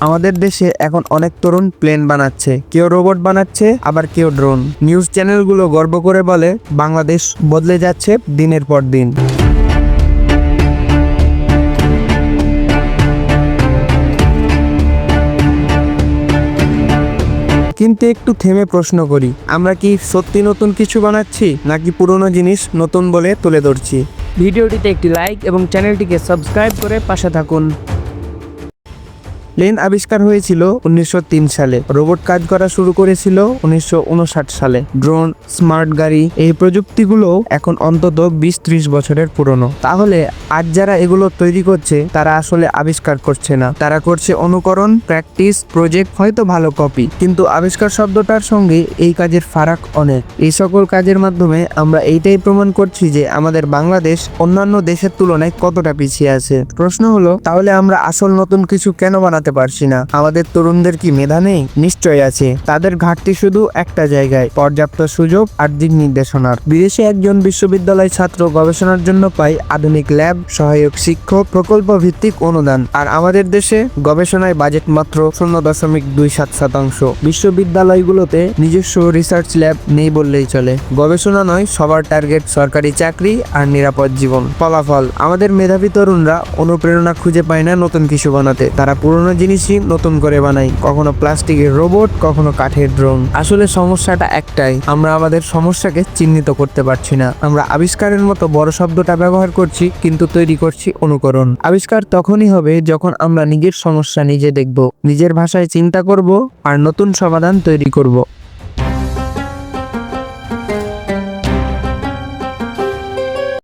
আমাদের দেশে এখন অনেক তরুণ প্লেন বানাচ্ছে, কেউ রোবট বানাচ্ছে, আবার কেউ ড্রোন। নিউজ চ্যানেলগুলো গর্ব করে বলে বাংলাদেশ বদলে যাচ্ছে দিনের পর দিন। কিন্তু একটু থেমে প্রশ্ন করি, আমরা কি সত্যি নতুন কিছু বানাচ্ছি নাকি পুরনো জিনিস নতুন বলে তুলে ধরছি? ভিডিওটিতে একটি লাইক এবং চ্যানেলটিকে সাবস্ক্রাইব করে পাশে থাকুন। প্লেন আবিষ্কার হয়েছিল 1903 সালে, রোবট কাজ করা শুরু করেছিল 1959 সালে। ড্রোন, স্মার্ট গাড়ি, এই প্রযুক্তিগুলো এখন অন্তত 20-30 বছরের পুরনো। তাহলে আজ যারা এগুলো তৈরি করছে তারা আসলে আবিষ্কার করছে না, তারা করছে অনুকরণ, প্র্যাকটিস, প্রজেক্ট, হয়তো ভালো কপি। কিন্তু আবিষ্কার শব্দটার সঙ্গে এই কাজের ফারাক অনেক। এই সকল কাজের মাধ্যমে আমরা এইটাই প্রমাণ করছি যে আমাদের বাংলাদেশ অন্যান্য দেশের তুলনায় কতটা পিছিয়ে আছে। প্রশ্ন হলো, তাহলে আমরা আসল নতুন কিছু কেন বানাতে পারছি না? আমাদের তরুণদের কি মেধা নেই? নিশ্চয়ই আছে। তাদের ঘাটতি শুধু একটা জায়গায়, পর্যাপ্ত সুযোগ আর দিক নির্দেশনার। বিদেশে একজন বিশ্ববিদ্যালয় ছাত্র গবেষণার জন্য পায় আধুনিক ল্যাব, সহায়ক শিক্ষক, প্রকল্প ভিত্তিক অনুদান। আর আমাদের দেশে গবেষণায় বাজেট মাত্র 0.27%। বিশ্ববিদ্যালয়গুলোতে নিজস্ব রিসার্চ ল্যাব নেই বললেই চলে। গবেষণা নয়, সবার টার্গেট সরকারি চাকরি আর নিরাপদ জীবন। ফলাফল, আমাদের মেধাবী তরুণরা অনুপ্রেরণা খুঁজে পায় না নতুন কিছু বানাতে। তারা পুরনো জিনিসই নতুন করে বানাই, কখনো প্লাস্টিকের রোবট, কখনো কাঠের ড্রোন। আসলে সমস্যাটা একটাই, আমরা আমাদের সমস্যাকে চিহ্নিত করতে পারছি না। আমরা আবিষ্কারের মতো বড় শব্দটা ব্যবহার করছি, কিন্তু তৈরি করছি অনুকরণ। আবিষ্কার তখনই হবে যখন আমরা নিজের সমস্যা নিজে দেখব, নিজের ভাষায় চিন্তা করব আর নতুন সমাধান তৈরি করব।